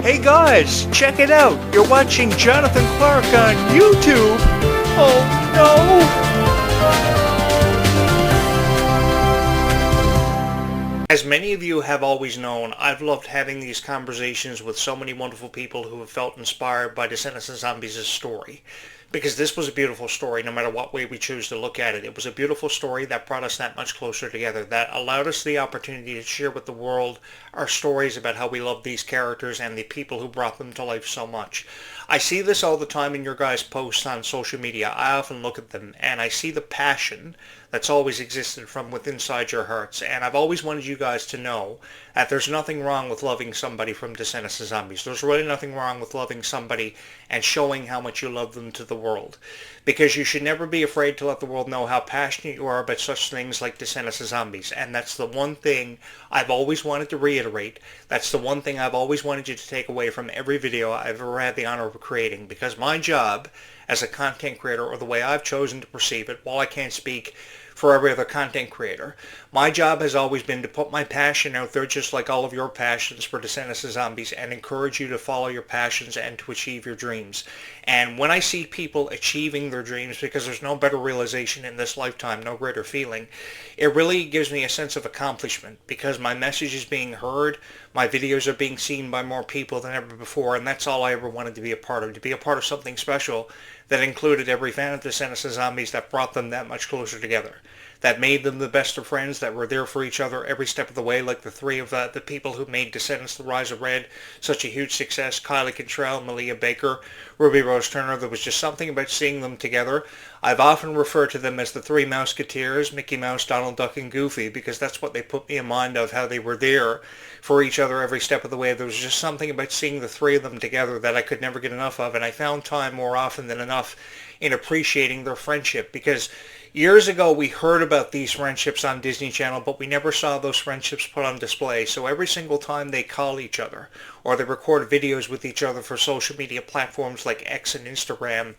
Hey guys, check it out. You're watching Jonathan Clarke on YouTube. Oh no! As many of you have always known, I've loved having these conversations with so many wonderful people who have felt inspired by Descendants of Zombies' story. Because this was a beautiful story, no matter what way we choose to look at it. It was a beautiful story that brought us that much closer together, that allowed us the opportunity to share with the world our stories about how we love these characters and the people who brought them to life so much. I see this all the time in your guys' posts on social media. I often look at them and I see the passion that's always existed from within inside your hearts. And I've always wanted you guys to know that there's nothing wrong with loving somebody from Descendants of Zombies. There's really nothing wrong with loving somebody and showing how much you love them to the world. Because you should never be afraid to let the world know how passionate you are about such things like Descendants of Zombies. And that's the one thing I've always wanted to reiterate. That's the one thing I've always wanted you to take away from every video I've ever had the honor of creating. Because my job as a content creator, or the way I've chosen to perceive it, while I can't speak for every other content creator, my job has always been to put my passion out there, just like all of your passions for Descendants of Zombies, and encourage you to follow your passions and to achieve your dreams. And when I see people achieving their dreams, because there's no better realization in this lifetime, no greater feeling, it really gives me a sense of accomplishment, because my message is being heard, my videos are being seen by more people than ever before, and that's all I ever wanted to be a part of something special that included every fan of Descendants of Zombies, that brought them that much closer together, that made them the best of friends, that were there for each other every step of the way, like the three of the people who made Descendants: The Rise of Red such a huge success: Kylie Cantrell, Malia Baker, Ruby Rose Turner. There was just something about seeing them together. I've often referred to them as the Three Mouseketeers: Mickey Mouse, Donald Duck, and Goofy, because that's what they put me in mind of, how they were there for each other every step of the way. There was just something about seeing the three of them together that I could never get enough of, and I found time more often than enough in appreciating their friendship, because years ago we heard about these friendships on Disney Channel, but we never saw those friendships put on display. So every single time they call each other, or they record videos with each other for social media platforms like X and Instagram,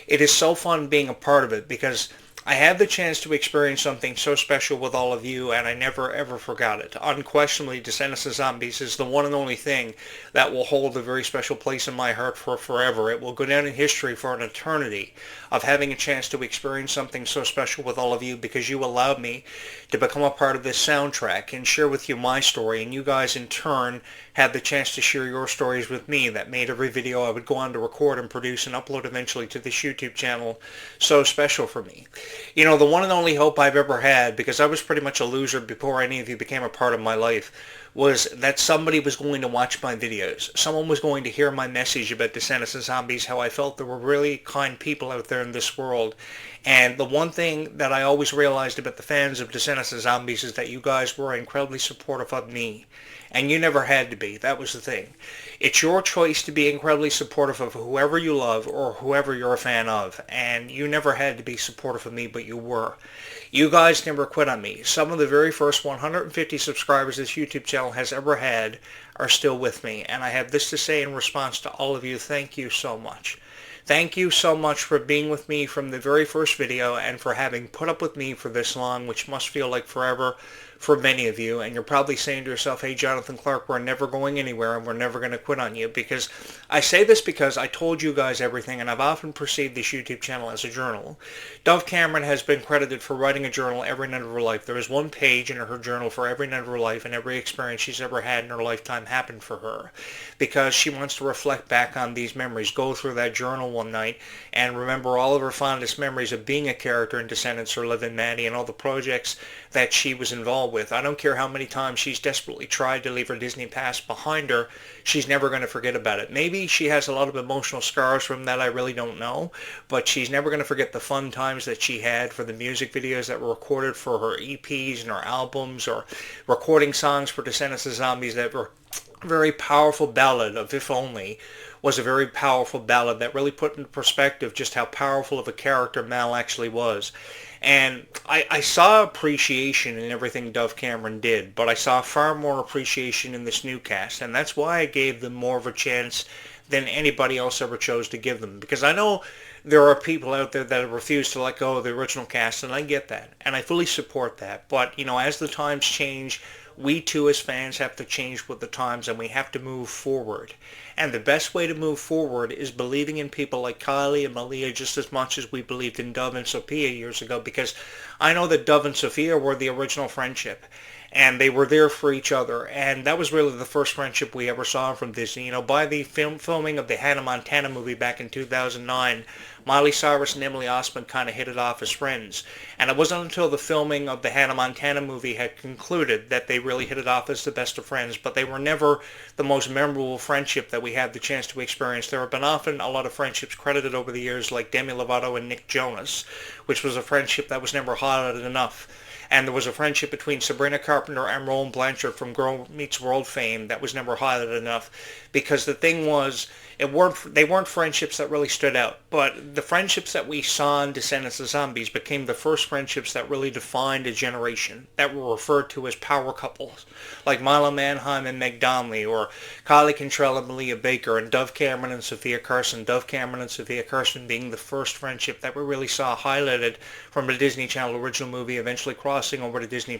it is so fun being a part of it, because I had the chance to experience something so special with all of you, and I never ever forgot it. Unquestionably, Descendants of Zombies is the one and only thing that will hold a very special place in my heart for forever. It will go down in history for an eternity of having a chance to experience something so special with all of you, because you allowed me to become a part of this soundtrack and share with you my story, and you guys in turn had the chance to share your stories with me. That made every video I would go on to record and produce and upload eventually to this YouTube channel so special for me. You know, the one and only hope I've ever had, because I was pretty much a loser before any of you became a part of my life, was that somebody was going to watch my videos. Someone was going to hear my message about Descendants of Zombies, how I felt there were really kind people out there in this world. And the one thing that I always realized about the fans of Descendants of Zombies is that you guys were incredibly supportive of me. And you never had to be. That was the thing. It's your choice to be incredibly supportive of whoever you love or whoever you're a fan of. And you never had to be supportive of me, but you were. You guys never quit on me. Some of the very first 150 subscribers this YouTube channel has ever had are still with me. And I have this to say in response to all of you: thank you so much. Thank you so much for being with me from the very first video, and for having put up with me for this long, which must feel like forever for many of you. And you're probably saying to yourself, hey, Jonathan Clarke, we're never going anywhere and we're never going to quit on you. Because I say this because I told you guys everything, and I've often perceived this YouTube channel as a journal. Dove Cameron has been credited for writing a journal every night of her life. There is one page in her journal for every night of her life, and every experience she's ever had in her lifetime happened for her, because she wants to reflect back on these memories, go through that journal one night and remember all of her fondest memories of being a character in Descendants or Liv and Maddie, and all the projects that she was involved with. I don't care how many times she's desperately tried to leave her Disney past behind her, she's never going to forget about it. Maybe she has a lot of emotional scars from that, I really don't know, but she's never going to forget the fun times that she had for the music videos that were recorded for her EPs and her albums, or recording songs for Descendants of Zombies that were a very powerful ballad of If Only was a very powerful ballad that really put into perspective just how powerful of a character Mal actually was. And I saw appreciation in everything Dove Cameron did, but I saw far more appreciation in this new cast, and that's why I gave them more of a chance than anybody else ever chose to give them. Because I know there are people out there that have refused to let go of the original cast, and I get that, and I fully support that. But, you know, as the times change, we too as fans have to change with the times and we have to move forward. And the best way to move forward is believing in people like Kylie and Malia just as much as we believed in Dove and Sophia years ago, because I know that Dove and Sophia were the original friendship. And they were there for each other, and that was really the first friendship we ever saw from Disney. You know, by the filming of the Hannah Montana movie back in 2009, Miley Cyrus and Emily Osment kind of hit it off as friends. And it wasn't until the filming of the Hannah Montana movie had concluded that they really hit it off as the best of friends, but they were never the most memorable friendship that we had the chance to experience. There have been often a lot of friendships credited over the years, like Demi Lovato and Nick Jonas, which was a friendship that was never highlighted enough. And there was a friendship between Sabrina Carpenter and Roland Blanchard from Girl Meets World fame that was never highlighted enough, because the thing was, they weren't friendships that really stood out, but the friendships that we saw in Descendants of Zombies became the first friendships that really defined a generation, that were referred to as power couples, like Milo Manheim and Meg Donnelly, or Kylie Cantrell and Malia Baker, and Dove Cameron and Sophia Carson. Dove Cameron and Sophia Carson being the first friendship that we really saw highlighted from the Disney Channel original movie, eventually crossing over to Disney+.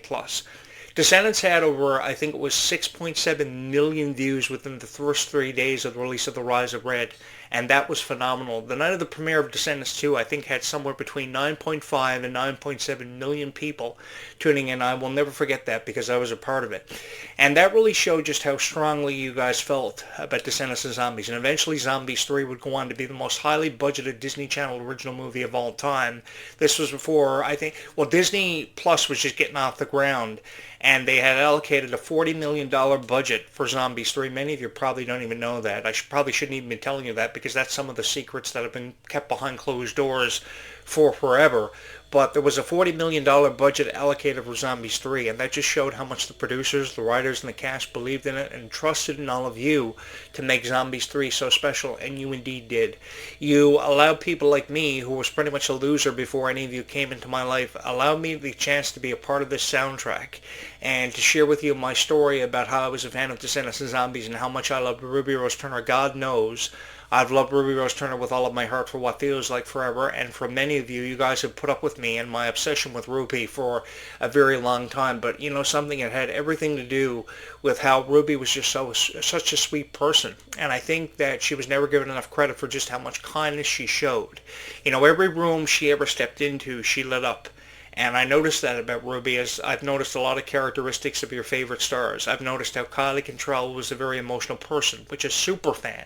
Descendants had over, I think it was 6.7 million views within the first 3 days of the release of The Rise of Red, and that was phenomenal. The night of the premiere of Descendants 2, I think, had somewhere between 9.5 and 9.7 million people tuning in. I will never forget that because I was a part of it. And that really showed just how strongly you guys felt about Descendants of Zombies. And eventually Zombies 3 would go on to be the most highly budgeted Disney Channel original movie of all time. This was before, I think, well, Disney Plus was just getting off the ground, and they had allocated a $40 million budget for Zombies 3. Many of you probably don't even know that. Probably shouldn't even be telling you that, because that's some of the secrets that have been kept behind closed doors for forever. But there was a $40 million budget allocated for Zombies 3, and that just showed how much the producers, the writers, and the cast believed in it and trusted in all of you to make Zombies 3 so special, and you indeed did. You allowed people like me, who was pretty much a loser before any of you came into my life, allowed me the chance to be a part of this soundtrack and to share with you my story about how I was a fan of Descendants of Zombies and how much I loved Ruby Rose Turner. God knows I've loved Ruby Rose Turner with all of my heart for what feels like forever, and for many of you, you guys have put up with me and my obsession with Ruby for a very long time. But you know something, it had everything to do with how Ruby was just such a sweet person, and I think that she was never given enough credit for just how much kindness she showed. You know, every room she ever stepped into, she lit up. And I noticed that about Ruby, as I've noticed a lot of characteristics of your favorite stars. I've noticed how Kylie Cantrell was a very emotional person, which is super fan.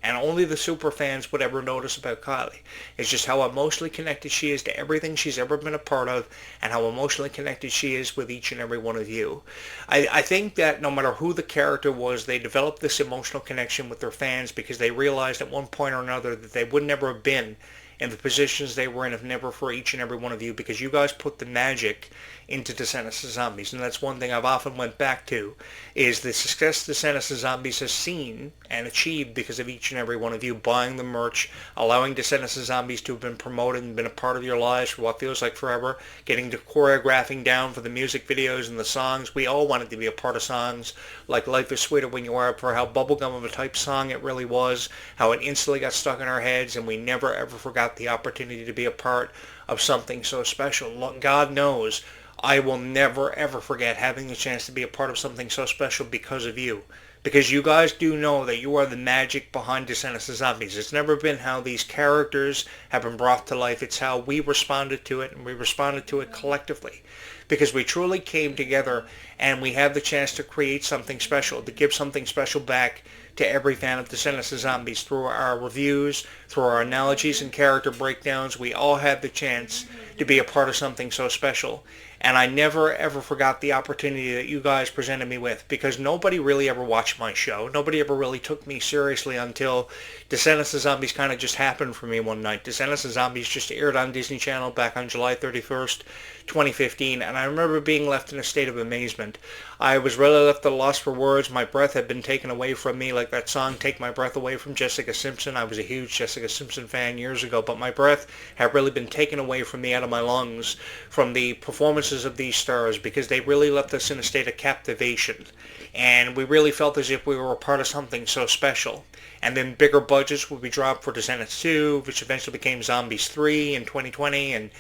And only the super fans would ever notice about Kylie. It's just how emotionally connected she is to everything she's ever been a part of, and how emotionally connected she is with each and every one of you. I think that no matter who the character was, they developed this emotional connection with their fans because they realized at one point or another that they would never have been in the positions they were in if never for each and every one of you, because you guys put the magic into Descendants of Zombies. And that's one thing I've often went back to, is the success Descendants of Zombies has seen and achieved because of each and every one of you buying the merch, allowing Descendants of Zombies to have been promoted and been a part of your lives for what feels like forever, getting to choreographing down for the music videos and the songs. We all wanted to be a part of songs like Life is Sweeter When You Are, for how bubblegum of a type song it really was, how it instantly got stuck in our heads, and we never ever forgot the opportunity to be a part of something so special. God knows I will never ever forget having the chance to be a part of something so special because of you. Because you guys do know that you are the magic behind Descendants of Zombies. It's never been how these characters have been brought to life. It's how we responded to it, and we responded to it collectively. Because we truly came together and we have the chance to create something special, to give something special back to every fan of Descendants of Zombies through our reviews, through our analogies and character breakdowns. We all had the chance to be a part of something so special. And I never ever forgot the opportunity that you guys presented me with, because nobody really ever watched my show. Nobody ever really took me seriously until Descendants of Zombies kind of just happened for me one night. Descendants of Zombies just aired on Disney Channel back on July 31st, 2015, and I remember being left in a state of amazement. I was really left at a loss for words. My breath had been taken away from me, like that song, Take My Breath Away from Jessica Simpson. I was a huge Jessica Simpson fan years ago, but my breath had really been taken away from me out of my lungs from the performances of these stars, because they really left us in a state of captivation. and we really felt as if we were a part of something so special. And then bigger budgets would be dropped for Descendants 2, which eventually became Zombies 3 in 2020, and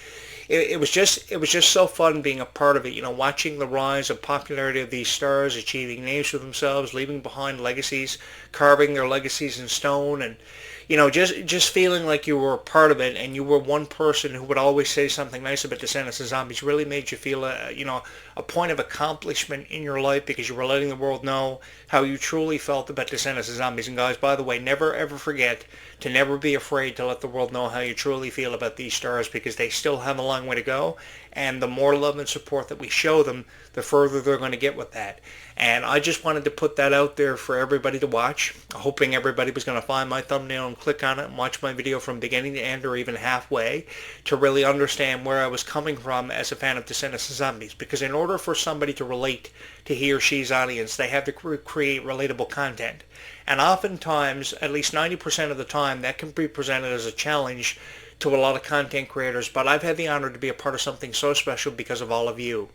it was just so fun being a part of it, watching the rise of popularity of these stars, achieving names for themselves, leaving behind legacies, carving their legacies in stone, and just feeling like you were a part of it, and you were one person who would always say something nice about Descendants and Zombies. Really made you feel a point of accomplishment in your life, because you were letting the world know how you truly felt about Descendants and Zombies. And guys, by the way, never ever forget to never be afraid to let the world know how you truly feel about these stars, because they still have a long way to go, and the more love and support that we show them, the further they're going to get with that. And I just wanted to put that out there for everybody to watch, hoping everybody was going to find my thumbnail and click on it and watch my video from beginning to end, or even halfway, to really understand where I was coming from as a fan of Descendants and Zombies. Because in order for somebody to relate to he or she's audience, they have to create relatable content. And oftentimes, at least 90% of the time, that can be presented as a challenge to a lot of content creators, but I've had the honor to be a part of something so special because of all of you.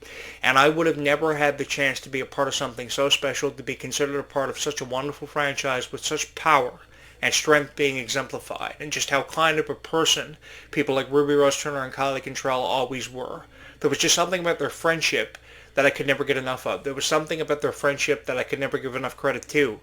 And I would have never had the chance to be a part of something so special, to be considered a part of such a wonderful franchise with such power and strength being exemplified, and just how kind of a person people like Ruby Rose Turner and Kylie Cantrell always were. There was just something about their friendship that I could never get enough of. There was something about their friendship that I could never give enough credit to.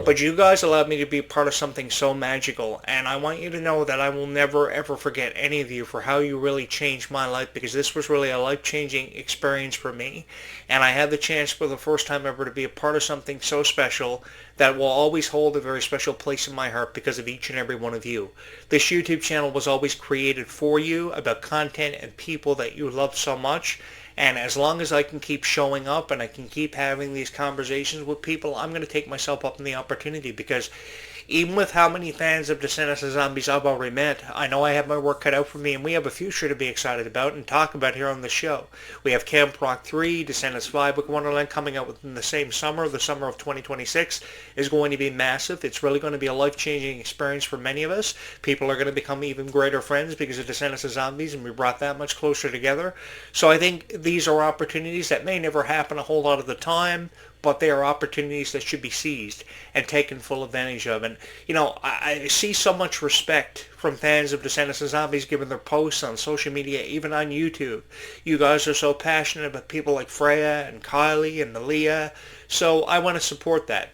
But you guys allowed me to be part of something so magical, and I want you to know that I will never ever forget any of you for how you really changed my life, because this was really a life-changing experience for me. And I had the chance for the first time ever to be a part of something so special that will always hold a very special place in my heart because of each and every one of you. This YouTube channel was always created for you, about content and people that you love so much. And as long as I can keep showing up and I can keep having these conversations with people, I'm going to take myself up in the opportunity, because even with how many fans of Descendants and Zombies I've already met, I know I have my work cut out for me, and we have a future to be excited about and talk about here on the show. We have Camp Rock 3, Descendants 5 Book Wonderland coming out within the same summer. The summer of 2026 is going to be massive. It's really going to be a life-changing experience for many of us. People are going to become even greater friends because of Descendants and Zombies, and we brought that much closer together. So I think these are opportunities that may never happen a whole lot of the time, but they are opportunities that should be seized and taken full advantage of. And, I see so much respect from fans of Descendants and Zombies given their posts on social media, even on YouTube. You guys are so passionate about people like Freya and Kylie and Nalia, so I want to support that.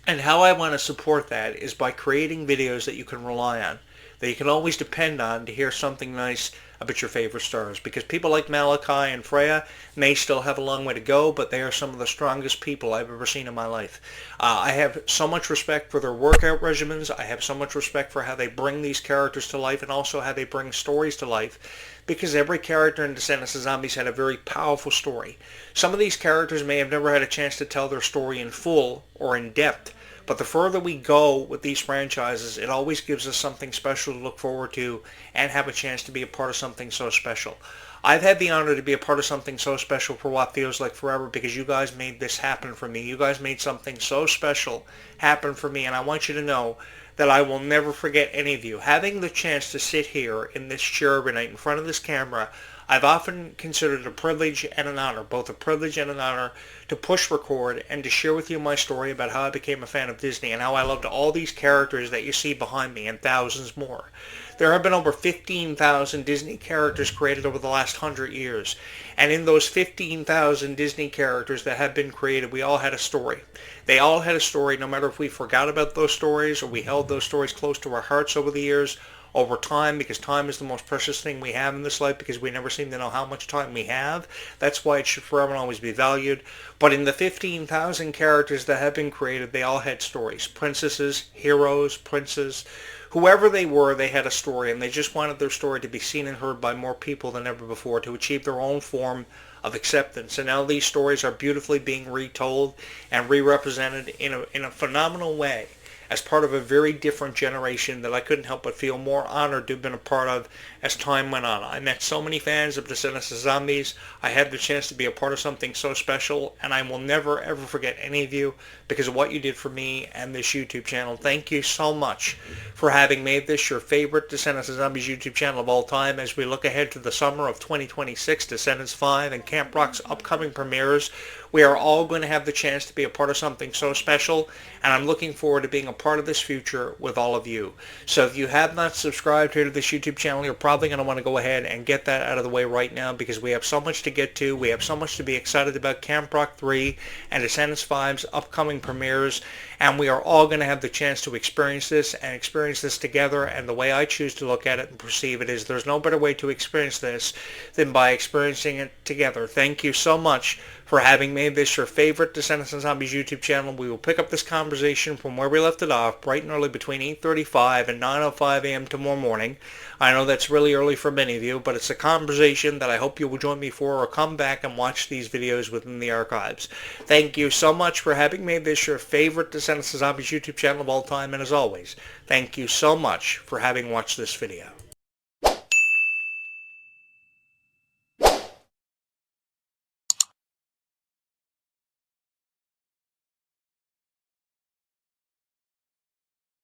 And how I want to support that is by creating videos that you can rely on, that you can always depend on to hear something nice about your favorite stars, because people like Malachi and Freya may still have a long way to go, but they are some of the strongest people I've ever seen in my life. I have so much respect for their workout regimens. I have so much respect for how they bring these characters to life, and also how they bring stories to life, because every character in Descendants and Zombies had a very powerful story. Some of these characters may have never had a chance to tell their story in full or in depth, but the further we go with these franchises, it always gives us something special to look forward to and have a chance to be a part of something so special. I've had the honor to be a part of something so special for what feels like forever, because you guys made this happen for me. You guys made something so special happen for me, and I want you to know that I will never forget any of you. Having the chance to sit here in this chair every night in front of this camera, I've often considered it a privilege and an honor, both a privilege and an honor, to push record and to share with you my story about how I became a fan of Disney and how I loved all these characters that you see behind me and thousands more. There have been over 15,000 Disney characters created over the last 100 years. And in those 15,000 Disney characters that have been created, we all had a story. They all had a story, no matter if we forgot about those stories or we held those stories close to our hearts over the years, over time, because time is the most precious thing we have in this life, because we never seem to know how much time we have. That's why it should forever and always be valued. But in the 15,000 characters that have been created, they all had stories. Princesses, heroes, princes, whoever they were, they had a story, and they just wanted their story to be seen and heard by more people than ever before, to achieve their own form of acceptance. And now these stories are beautifully being retold and re-represented in a phenomenal way, as part of a very different generation that I couldn't help but feel more honored to have been a part of as time went on. I met so many fans of Descendants and Zombies. I had the chance to be a part of something so special, and I will never ever forget any of you because of what you did for me and this YouTube channel. Thank you so much for having made this your favorite Descendants and Zombies YouTube channel of all time. As we look ahead to the summer of 2026, Descendants 5 and Camp Rock's upcoming premieres, We are all going to have the chance to be a part of something so special, and I'm looking forward to being a part of this future with all of you. So if you have not subscribed here to this YouTube channel, you're probably going to want to go ahead and get that out of the way right now, because we have so much to get to. We have so much to be excited about. Camp Rock 3 and Descendants 5's upcoming premieres, and we are all going to have the chance to experience this and experience this together. And the way I choose to look at it and perceive it is there's no better way to experience this than by experiencing it together. Thank you so much for having made this your favorite Descendants and Zombies YouTube channel. We will pick up this conversation from where we left it off, bright and early between 8:35 and 9:05 a.m. tomorrow morning. I know that's really early for many of you, but it's a conversation that I hope you will join me for, or come back and watch these videos within the archives. Thank you so much for having made this your favorite Descendants and Zombies YouTube channel of all time, and as always, thank you so much for having watched this video.